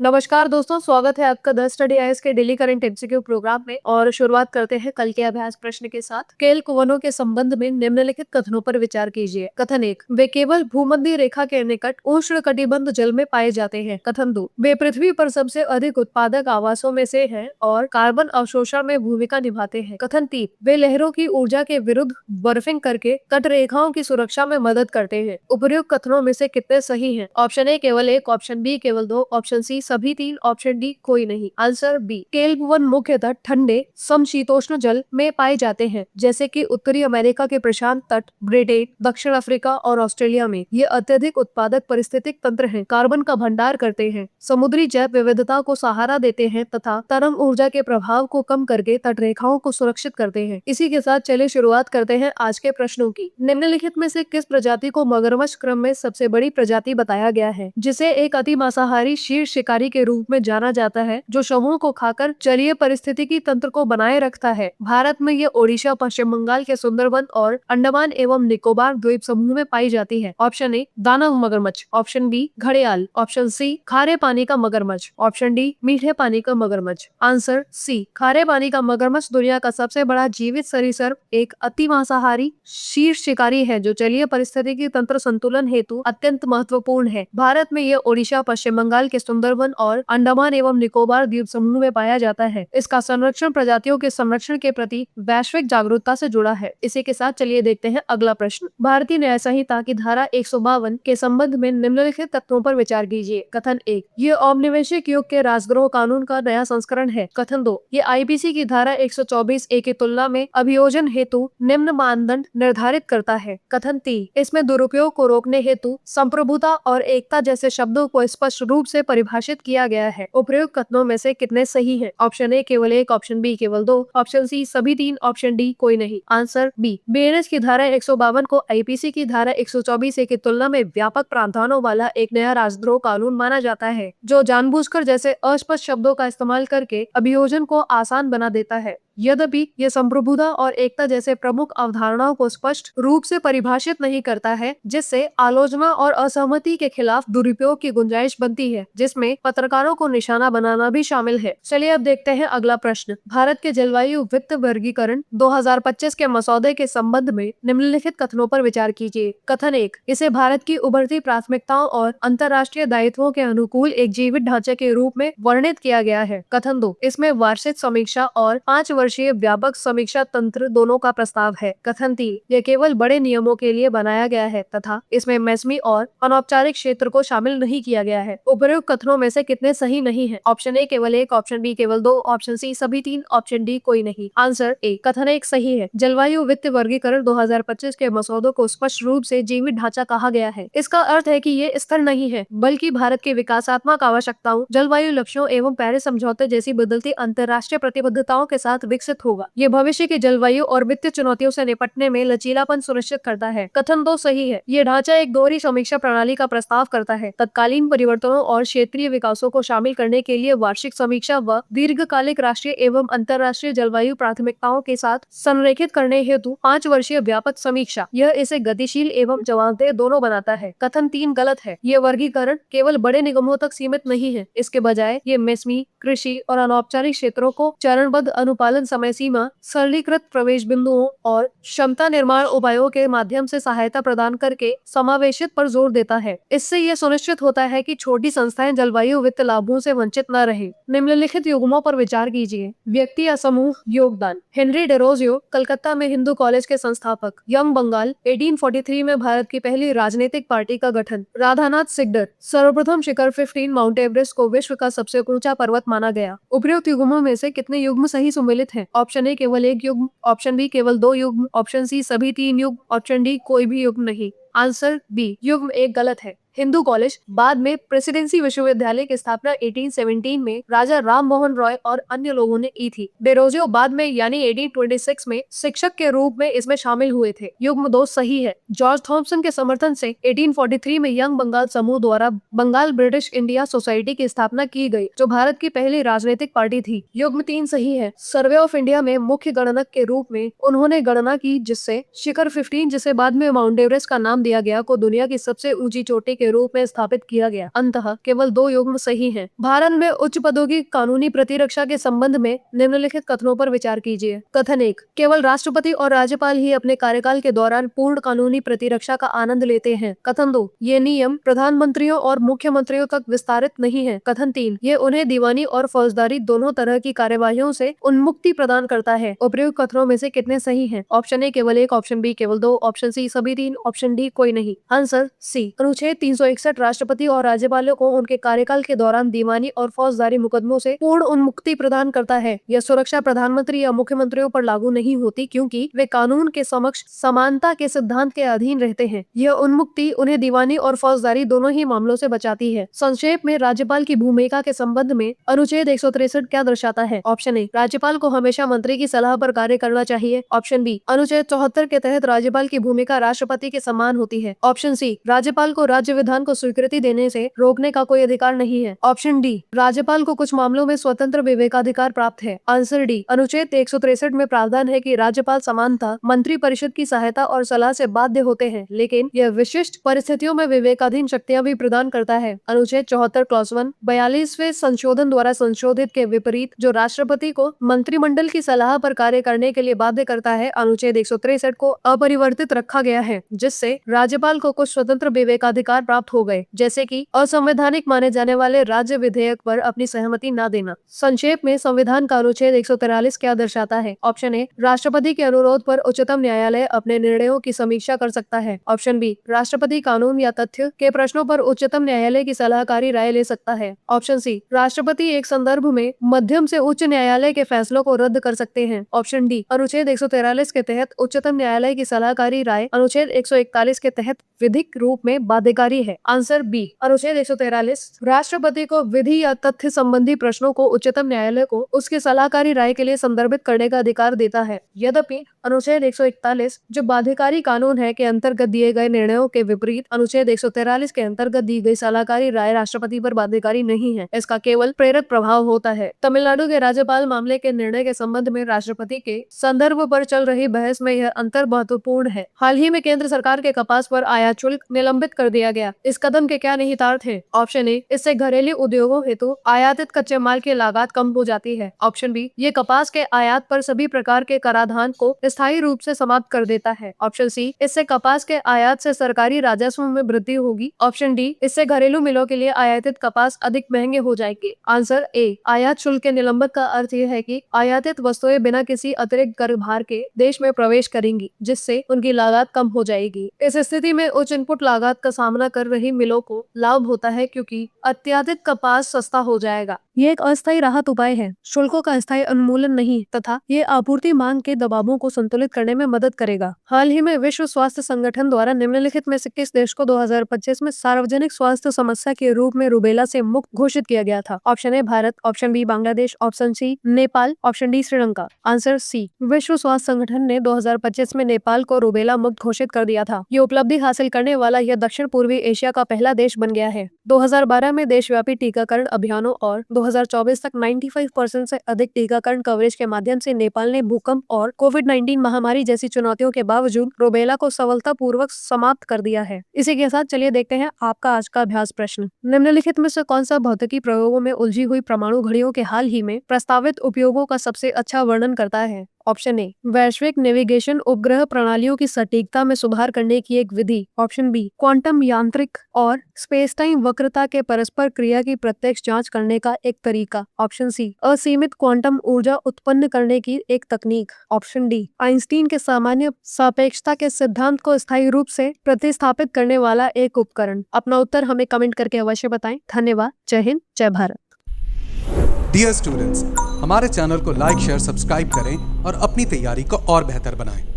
नमस्कार दोस्तों, स्वागत है आपका द स्टडी आईएएस के डेली करंट एमसीक्यू प्रोग्राम में। और शुरुआत करते हैं कल के अभ्यास प्रश्न के साथ। केल कुवनों के संबंध में निम्नलिखित कथनों पर विचार कीजिए। कथन 1, वे केवल भूमध्य रेखा के निकट उष्ण कटिबंध जल में पाए जाते हैं। कथन 2, वे पृथ्वी पर सबसे अधिक उत्पादक आवासों में से हैं और कार्बन अवशोषण में भूमिका निभाते हैं। कथन 3, वे लहरों की ऊर्जा के विरुद्ध बर्फिंग करके तट रेखाओं की सुरक्षा में मदद करते हैं। उपर्युक्त कथनों में से कितने सही हैं? ऑप्शन ए केवल 1, ऑप्शन बी केवल 2, ऑप्शन सी सभी 3, ऑप्शन डी कोई नहीं। Answer B. केल वन मुख्यतः ठंडे समशीतोष्ण जल में पाए जाते हैं, जैसे कि उत्तरी अमेरिका के प्रशांत तट, ब्रिटेन, दक्षिण अफ्रीका और ऑस्ट्रेलिया में। ये अत्यधिक उत्पादक पारिस्थितिक तंत्र हैं, कार्बन का भंडार करते हैं, समुद्री जैव विविधता को सहारा देते हैं तथा तरंग ऊर्जा के प्रभाव को कम करके तटरेखाओं को सुरक्षित करते हैं। इसी के साथ चलिए शुरुआत करते हैं आज के प्रश्नों की। निम्नलिखित में से किस प्रजाति को मगरमच्छ क्रम में सबसे बड़ी प्रजाति बताया गया है, जिसे एक अति मांसाहारी शीर्ष शिकारी के रूप में जाना जाता है, जो समूह को खाकर जलीय पारिस्थितिकी तंत्र को बनाए रखता है? भारत में ये ओडिशा, पश्चिम बंगाल के सुंदरवन और अंडमान एवं निकोबार द्वीप समूह में पाई जाती है। ऑप्शन ए दानव मगरमच्छ, ऑप्शन बी घड़ियाल, ऑप्शन सी खारे पानी का मगरमच्छ, ऑप्शन डी मीठे पानी का मगरमच्छ। आंसर सी खारे पानी का मगरमच्छ दुनिया का सबसे बड़ा जीवित सरीसृप एक अति मांसाहारी शीर्ष शिकारी है, जो जलीय पारिस्थितिकी तंत्र संतुलन हेतु अत्यंत महत्वपूर्ण है। भारत में ये ओडिशा, पश्चिम बंगाल के सुंदरवन और अंडमान एवं निकोबार द्वीप समूह में पाया जाता है। इसका संरक्षण प्रजातियों के संरक्षण के प्रति वैश्विक जागरूकता से जुड़ा है। इसी के साथ चलिए देखते हैं अगला प्रश्न। भारतीय न्याय संहिता की धारा 152 के संबंध में निम्नलिखित तथ्यों पर विचार कीजिए। कथन 1, ये औपनिवेशिक युग के राजद्रोह कानून का नया संस्करण है। कथन 2, ये आईपीसी की धारा 124A की तुलना में अभियोजन हेतु निम्न मानदंड निर्धारित करता है। कथन 3, इसमें दुरुपयोग को रोकने हेतु संप्रभुता और एकता जैसे शब्दों को स्पष्ट रूप से परिभाषित किया गया है। उपयुक्त कथनों में से कितने सही हैं? ऑप्शन ए केवल 1, ऑप्शन बी केवल 2, ऑप्शन सी सभी 3, ऑप्शन डी कोई नहीं। Answer B. बीएनएस की धारा 152 को आईपीसी की धारा 124A की तुलना में व्यापक प्रावधानों वाला एक नया राजद्रोह कानून माना जाता है, जो जानबूझकर जैसे अस्पष्ट शब्दों का इस्तेमाल करके अभियोजन को आसान बना देता है। यद्यपि ये संप्रभुता और एकता जैसे प्रमुख अवधारणाओं को स्पष्ट रूप से परिभाषित नहीं करता है, जिससे आलोचना और असहमति के खिलाफ दुरुपयोग की गुंजाइश बनती है, जिसमें पत्रकारों को निशाना बनाना भी शामिल है। चलिए अब देखते हैं अगला प्रश्न। भारत के जलवायु वित्त वर्गीकरण 2025 के मसौदे के संबंध में निम्नलिखित कथनों पर विचार कीजिए। कथन 1, इसे भारत की उभरती प्राथमिकताओं और अंतर्राष्ट्रीय दायित्वों के अनुकूल एक जीवित ढांचे के रूप में वर्णित किया गया है। कथन 2, इसमें वार्षिक समीक्षा और 5 वर्षीय व्यापक समीक्षा तंत्र दोनों का प्रस्ताव है। कथन 3, यह केवल बड़े नियमों के लिए बनाया गया है तथा इसमें मौसमी और अनौपचारिक क्षेत्र को शामिल नहीं किया गया है। उपर्युक्त कथनों में से कितने सही नहीं है? ऑप्शन ए केवल 1, ऑप्शन बी केवल 2, ऑप्शन सी सभी 3, ऑप्शन डी कोई नहीं। Answer A. कथन 1 सही है। जलवायु वित्त वर्गीकरण 2025 के मसौदे को स्पष्ट रूप से जीवित ढांचा कहा गया है। इसका अर्थ है कि ये स्थिर नहीं है, बल्कि भारत के विकासात्मक आवश्यकताओं, जलवायु लक्ष्यों एवं पेरिस समझौते जैसी बदलती अंतर्राष्ट्रीय प्रतिबद्धताओं के साथ विकसित होगा। ये भविष्य की जलवायु और वित्तीय चुनौतियों से निपटने में लचीलापन सुनिश्चित करता है। कथन 2 सही है। ये ढांचा एक दोहरी समीक्षा प्रणाली का प्रस्ताव करता है, तत्कालीन परिवर्तनों और क्षेत्रीय विकासों को शामिल करने के लिए वार्षिक समीक्षा व दीर्घकालिक राष्ट्रीय एवं अंतर्राष्ट्रीय जलवायु प्राथमिकताओं के साथ संरेखित करने हेतु 5 वर्षीय व्यापक समीक्षा। यह इसे गतिशील एवं जवाबदेह दोनों बनाता है। कथन 3 गलत है। ये वर्गीकरण केवल बड़े निगमों तक सीमित नहीं है। इसके बजाय ये मौसमी, कृषि और अनौपचारिक क्षेत्रों को चरणबद्ध अनुपालन समय सीमा, सरलीकृत प्रवेश बिंदुओं और क्षमता निर्माण उपायों के माध्यम से सहायता प्रदान करके समावेशित पर जोर देता है। इससे यह सुनिश्चित होता है कि छोटी संस्थाएं जलवायु वित्त लाभों से वंचित न रहे। निम्नलिखित युग्मों पर विचार कीजिए। व्यक्ति या समूह योगदान। हेनरी डेरोजियो कलकत्ता में हिंदू कॉलेज के संस्थापक। यंग बंगाल 1843 में भारत की पहली राजनीतिक पार्टी का गठन। राधानाथ सिकदर सर्वप्रथम शिखर 15 माउंट एवरेस्ट को विश्व का सबसे ऊंचा पर्वत माना गया। उपयुक्त युग्मों में से कितने युग्म सही सम्मिलित हैं? ऑप्शन ए केवल 1 युग्म, ऑप्शन बी केवल 2 युग्म, ऑप्शन सी सभी 3 युग्म, ऑप्शन डी कोई भी युग्म नहीं। Answer B. युग्म 1 गलत है। हिंदू कॉलेज बाद में प्रेसिडेंसी विश्वविद्यालय की स्थापना 1817 में राजा राम मोहन रॉय और अन्य लोगों ने की थी। डेरोजियो बाद में यानी 1826 में शिक्षक के रूप में इसमें शामिल हुए थे। युग्म 2 सही है। जॉर्ज थॉमसन के समर्थन से 1843 में यंग बंगाल समूह द्वारा बंगाल ब्रिटिश इंडिया सोसाइटी की स्थापना की गई, जो भारत की पहली राजनीतिक पार्टी थी। युग्म 3 सही है। सर्वे ऑफ इंडिया में मुख्य गणनक के रूप में उन्होंने गणना की, जिससे शिखर 15, जिसे बाद में माउंट एवरेस्ट का नाम दिया गया को दुनिया की सबसे ऊंची चोटी के रूप में स्थापित किया गया। अंततः केवल 2 युग्म सही हैं। भारत में उच्च पदों की कानूनी प्रतिरक्षा के संबंध में निम्नलिखित कथनों पर विचार कीजिए। कथन 1, केवल राष्ट्रपति और राज्यपाल ही अपने कार्यकाल के दौरान पूर्ण कानूनी प्रतिरक्षा का आनंद लेते हैं। कथन 2, ये नियम प्रधानमंत्रियों और मुख्यमंत्रियों तक विस्तारित नहीं है। कथन 3, ये उन्हें दीवानी और फौजदारी दोनों तरह की कार्यवाहियों से उन्मुक्ति प्रदान करता है। उपर्युक्त कथनों में से कितने सही हैं? ऑप्शन ए केवल 1, ऑप्शन बी केवल 2, ऑप्शन सी सभी 3, ऑप्शन डी कोई नहीं। Answer C. अनुच्छेद 361 राष्ट्रपति और राज्यपालों को उनके कार्यकाल के दौरान दीवानी और फौजदारी मुकदमों से पूर्ण उन्मुक्ति प्रदान करता है। यह सुरक्षा प्रधानमंत्री या मुख्यमंत्रियों पर लागू नहीं होती क्योंकि वे कानून के समक्ष समानता के सिद्धांत के अधीन रहते हैं। यह उन्मुक्ति उन्हें दीवानी और फौजदारी दोनों ही मामलों से बचाती है। संक्षेप में राज्यपाल की भूमिका के संबंध में अनुच्छेद 163 क्या दर्शाता है? ऑप्शन ए, राज्यपाल को हमेशा मंत्री की सलाह पर कार्य करना चाहिए। ऑप्शन बी, अनुच्छेद 74 के तहत राज्यपाल की भूमिका राष्ट्रपति के समान होती है। ऑप्शन सी, राज्यपाल को राज्य विधान को स्वीकृति देने से रोकने का कोई अधिकार नहीं है। ऑप्शन डी, राज्यपाल को कुछ मामलों में स्वतंत्र विवेकाधिकार प्राप्त है। आंसर डी, अनुच्छेद 163 में प्रावधान है कि राज्यपाल समानता मंत्री परिषद की सहायता और सलाह से बाध्य होते हैं, लेकिन यह विशिष्ट परिस्थितियों में विवेकाधीन शक्तियां भी प्रदान करता है। अनुच्छेद 74 क्लॉज 1 42वें संशोधन द्वारा संशोधित के विपरीत जो राष्ट्रपति को मंत्रिमंडल की सलाह पर कार्य करने के लिए बाध्य करता है, अनुच्छेद 163 को अपरिवर्तित रखा गया है, जिससे राज्यपाल को कुछ स्वतंत्र विवेकाधिकार प्राप्त हो गए, जैसे कि असंवैधानिक माने जाने वाले राज्य विधेयक पर अपनी सहमति न देना। संक्षेप में संविधान का अनुच्छेद 143 क्या दर्शाता है? ऑप्शन ए, राष्ट्रपति के अनुरोध पर उच्चतम न्यायालय अपने निर्णयों की समीक्षा कर सकता है। ऑप्शन बी, राष्ट्रपति कानून या तथ्य के प्रश्नों पर उच्चतम न्यायालय की सलाहकारी राय ले सकता है। ऑप्शन सी, राष्ट्रपति एक संदर्भ में मध्यम से उच्च न्यायालय के फैसलों को रद्द कर सकते हैं। ऑप्शन डी, अनुच्छेद 143 के तहत उच्चतम न्यायालय की सलाहकारी राय अनुच्छेद 141 के तहत विधिक रूप में बाध्यकारी है। आंसर बी, अनुच्छेद 143 राष्ट्रपति को विधि या तथ्य संबंधी प्रश्नों को उच्चतम न्यायालय को उसके सलाहकारी राय के लिए संदर्भित करने का अधिकार देता है। यद्यपि अनुच्छेद 141 जो बाध्यकारी कानून है के अंतर्गत दिए गए निर्णयों के विपरीत अनुच्छेद 143 के अंतर्गत दी गई सलाहकारी राय राष्ट्रपति पर बाध्यकारी नहीं है, इसका केवल प्रेरक प्रभाव होता है। तमिलनाडु के राज्यपाल मामले के निर्णय के संबंध में राष्ट्रपति के संदर्भ पर चल रही बहस में यह अंतर महत्वपूर्ण है। हाल ही में केंद्र सरकार के कपास पर आयात शुल्क निलंबित कर दिया गया। इस कदम के क्या निहितार्थ हैं? ऑप्शन ए, इससे घरेलू उद्योगों हेतु आयातित कच्चे माल की लागत कम हो जाती है। ऑप्शन बी, ये कपास के आयात पर सभी प्रकार के कराधान को स्थायी रूप से समाप्त कर देता है। ऑप्शन सी, इससे कपास के आयात से सरकारी राजस्व में वृद्धि होगी। ऑप्शन डी, इससे घरेलू मिलों के लिए आयातित कपास अधिक महंगे हो जाएंगे। आंसर ए, आयात शुल्क के निलंबन का अर्थ यह है कि आयातित वस्तुएं बिना किसी अतिरिक्त कर भार के देश में प्रवेश करेंगी, जिससे उनकी लागत कम हो जाएगी। इस स्थिति में उच्च इनपुट लागत का सामना कर रही मिलों को लाभ होता है क्योंकि अत्यधिक कपास सस्ता हो जाएगा। ये एक अस्थायी राहत उपाय है, शुल्कों का स्थायी उन्मूलन नहीं, तथा ये आपूर्ति मांग के दबावों को संतुलित करने में मदद करेगा। हाल ही में विश्व स्वास्थ्य संगठन द्वारा निम्नलिखित में से किस देश को 2025 में सार्वजनिक स्वास्थ्य समस्या के रूप में रूबेला से मुक्त घोषित किया गया था? Option A Bharat, option B Bangladesh, option C Nepal, option D Sri Lanka. Answer C, विश्व स्वास्थ्य संगठन ने 2025 में नेपाल को रूबेला मुक्त घोषित कर दिया था। ये उपलब्धि हासिल करने वाला यह दक्षिण पूर्वी एशिया का पहला देश बन गया है। 2012 में देशव्यापी टीकाकरण अभियानों और 2024 तक 95% से अधिक टीकाकरण कवरेज के माध्यम से नेपाल ने भूकंप और कोविड-19 महामारी जैसी चुनौतियों के बावजूद रूबेला को सफलतापूर्वक समाप्त कर दिया है। इसी के साथ चलिए देखते हैं आपका आज का अभ्यास प्रश्न। निम्नलिखित में से कौन सा भौतिकी प्रयोगों में उलझी हुई परमाणु घड़ियों के हाल ही में प्रस्तावित उपयोगों का सबसे अच्छा वर्णन करता है? ऑप्शन ए, वैश्विक नेविगेशन उपग्रह प्रणालियों की सटीकता में सुधार करने की एक विधि। ऑप्शन बी, क्वांटम यांत्रिक और स्पेस टाइम वक्रता के परस्पर क्रिया की प्रत्यक्ष जांच करने का एक तरीका। ऑप्शन सी, असीमित क्वांटम ऊर्जा उत्पन्न करने की एक तकनीक। ऑप्शन डी, आइंस्टीन के सामान्य सापेक्षता के सिद्धांत को स्थायी रूप से प्रतिस्थापित करने वाला एक उपकरण। अपना उत्तर हमें कमेंट करके अवश्य बताएं। धन्यवाद। जय हिंद, जय भारत। डियर स्टूडेंट्स, हमारे चैनल को लाइक, शेयर, सब्सक्राइब करें और अपनी तैयारी को और बेहतर बनाएं।